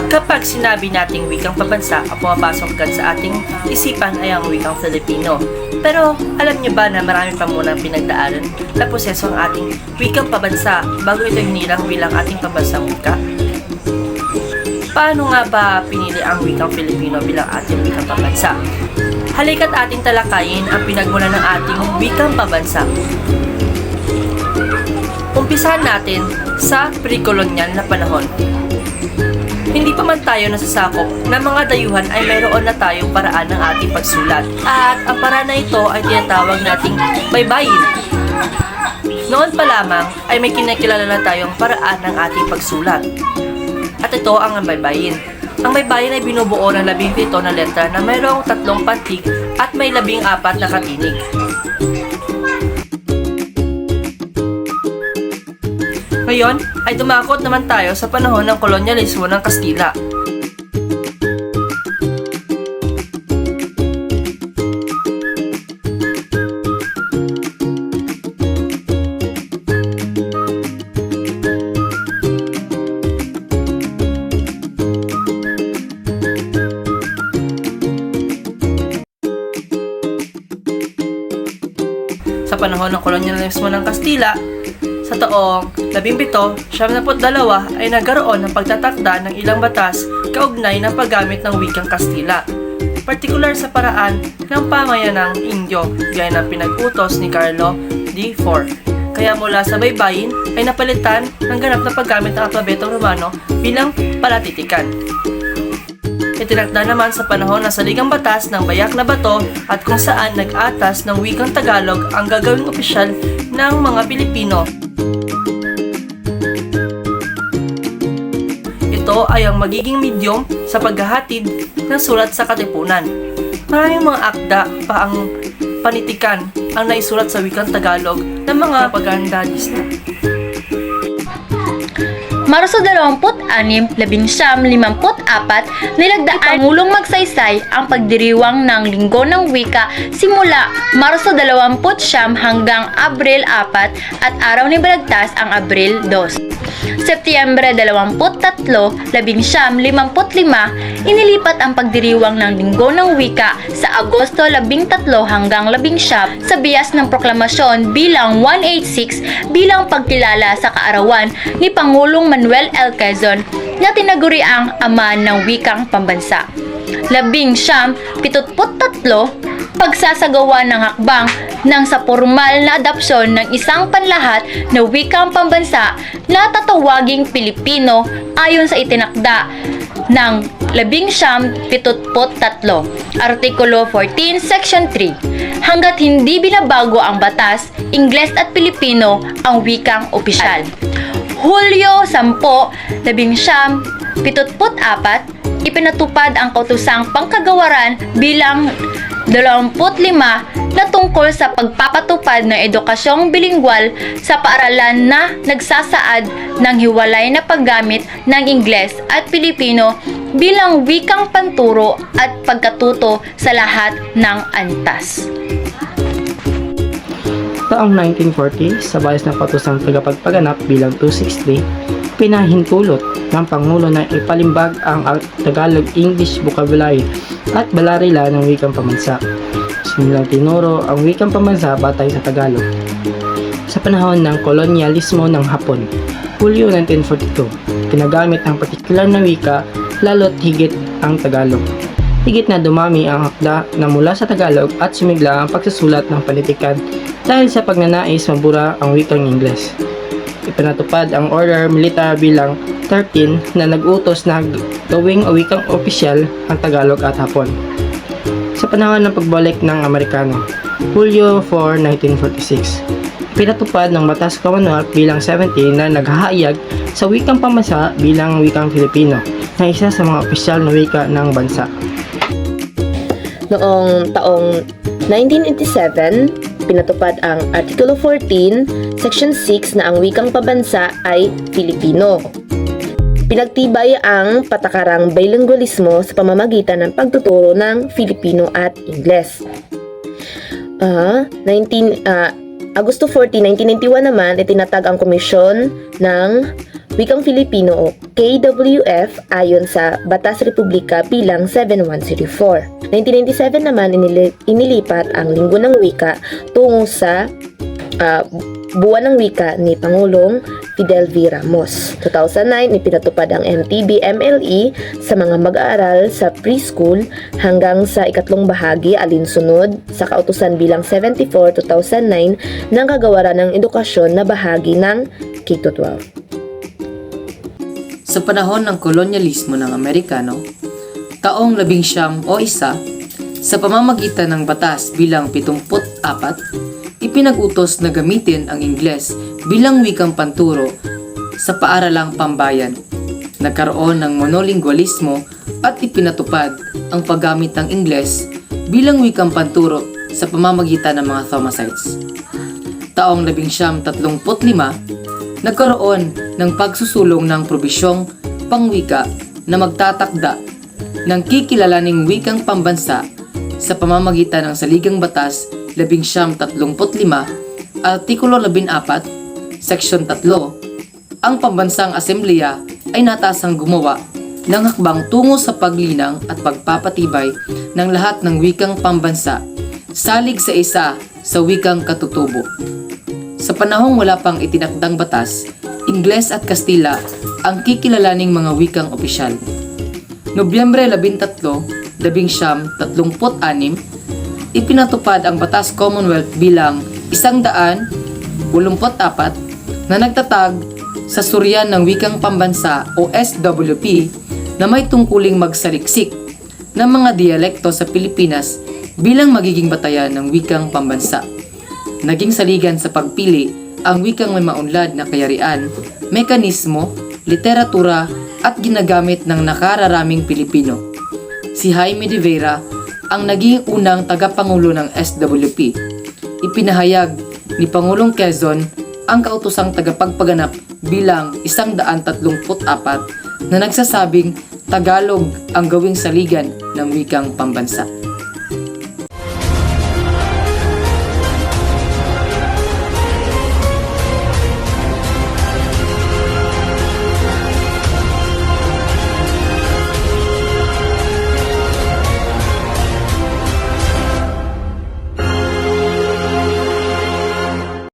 Kapag sinabi nating wikang pabansa, ang pumapasok agad sa ating isipan ay ang wikang Filipino. Pero alam niyo ba na marami pa munang pinagdaanan na proseso ang ating wikang pabansa bago ito hinilang bilang ating pambansang wika? Paano nga ba pinili ang wikang Filipino bilang ating wikang pabansa? Halika't ating talakayin ang pinagmulan ng ating wikang pabansa. Umpisahan natin sa pre-kolonyal na panahon. Hindi pa man tayo nasasakop na mga dayuhan ay mayroon na tayong paraan ng ating pagsulat. At ang paraan na ito ay tinatawag nating baybayin. Noon pa lamang ay may kinakilala na tayong paraan ng ating pagsulat. At ito ang baybayin. Ang baybayin ay binubuo ng 17 na letra na mayroong 3 pantig at may 14 na katinig. Ngayon ay dumakot naman tayo sa panahon ng kolonyalismo ng Kastila. Sa panahon ng kolonyalismo ng Kastila, sa taong 1772 ay nagkaroon ng pagtatakda ng ilang batas kaugnay ng paggamit ng wikang Kastila, partikular sa paraan ng pamayanang Indio gaya ng pinag-utos ni Carlo D4. Kaya mula sa baybayin ay napalitan ng ganap na paggamit ng alpabetong Romano bilang palatitikan. Itinakda naman sa panahon ng saligang batas ng Bayak na Bato at kung saan nag-atas ng wikang Tagalog ang gagawing opisyal ng mga Pilipino. Ito ay ang magiging medium sa paghahatid ng sulat sa katipunan. Maraming mga akda pa ang panitikan ang naisulat sa wikang Tagalog ng mga propagandista. Marso 26, 1954, nilagdaan Pangulong Magsaysay ang pagdiriwang ng Linggo ng Wika simula Marso 29 hanggang Abril 4 at Araw ni Balagtas ang Abril 2. Setyembre 23, 1955, inilipat ang pagdiriwang ng Linggo ng Wika sa Agosto 13 hanggang 19 sa biyas ng proklamasyon bilang 186 bilang pagkilala sa kaarawan ni Pangulong Manuel L. Quezon na tinaguriang ama ng wikang pambansa. 1973, pagsasagawa ng hakbang nang sa formal na adopsyon ng isang panlahat na wikang pambansa na tatawaging Pilipino ayon sa itinakda ng 1973, Artikulo 14, Section 3. Hanggat hindi binabago ang batas, Ingles at Pilipino ang wikang opisyal. Hulyo 10, 1974, ipinatupad ang kautusang pangkagawaran bilang 25 na tungkol sa pagpapatupad ng edukasyong bilingwal sa paaralan na nagsasaad ng hiwalay na paggamit ng Ingles at Pilipino bilang wikang panturo at pagkatuto sa lahat ng antas. Taong 1940, sa bayas ng patusang tagapagpaganap bilang 263, pinahintulot ng Pangulo na ipalimbag ang Tagalog-English vocabulary at balarila ng wikang pambansa. Sinilang tinuro ang wikang pambansa batay sa Tagalog. Sa panahon ng kolonyalismo ng Hapon, Hulyo 1942, ginagamit ang partikular na wika lalo't higit ang Tagalog. Higit na dumami ang akda na mula sa Tagalog at sumigla ang pagsusulat ng panitikan dahil sa pagnanais mabura ang wikang Ingles. Ipinatupad ang Order Militar bilang 13 na nag-utos na gawing wikang opisyal ang Tagalog at Hapon. Sa panahon ng pagbalik ng Amerikano, Hulyo 4, 1946, pinatupad ng Batas Commonwealth bilang 17 na naghahayag sa wikang pambansa bilang wikang Filipino na isa sa mga opisyal na wika ng bansa. Noong taong 1987, pinatupad ang Artikulo 14, Section 6 na ang wikang pabansa ay Filipino. Pinagtibay ang patakarang bilingualismo sa pamamagitan ng pagtuturo ng Filipino at Ingles. Agosto 14, 1991 naman, itinatag ang komisyon ng Wikang Filipino o KWF ayon sa Batas Republika bilang 7104. 1997 naman inilipat ang Linggo ng Wika tungo sa Buwan ng Wika ni Pangulong Fidel V. Ramos. 2009, ipinatupad ang MTB-MLE sa mga mag-aaral sa preschool hanggang sa ikatlong bahagi alinsunod sa kautusan bilang 74-2009 ng Kagawaran ng Edukasyon na bahagi ng K-12. Sa panahon ng kolonyalismo ng Amerikano, taong 11 o isa, sa pamamagitan ng batas bilang 74, ipinag-utos na gamitin ang Ingles bilang wikang panturo sa paaralang pambayan. Nagkaroon ng monolingualismo at ipinatupad ang paggamit ng Ingles bilang wikang panturo sa pamamagitan ng mga Thomasites. Taong 1935, nagkaroon ng pagsusulong ng probisyong pangwika na magtatakda ng kikilalaning wikang pambansa sa pamamagitan ng Saligang Batas 1935, Artikulo 14, Seksyon 3, ang Pambansang Asembleya ay natasang gumawa ng hakbang tungo sa paglinang at pagpapatibay ng lahat ng wikang pambansa salig sa isa sa wikang katutubo. Sa panahong wala pang itinakdang batas, Ingles at Kastila ang kikilalaning mga wikang opisyal. Nobyembre 13, 1936, ipinatupad ang Batas Commonwealth bilang 184 na nagtatag sa Suryan ng Wikang Pambansa o SWP na may tungkuling magsaliksik ng mga dialekto sa Pilipinas bilang magiging batayan ng wikang pambansa. Naging saligan sa pagpili ang wikang may maunlad na kayarian, mekanismo, literatura at ginagamit ng nakararaming Pilipino. Si Jaime de Vera ang naging unang tagapangulo ng SWP. Ipinahayag ni Pangulong Quezon ang kautusang tagapagpaganap bilang 134 na nagsasabing Tagalog ang gawing saligan ng wikang pambansa.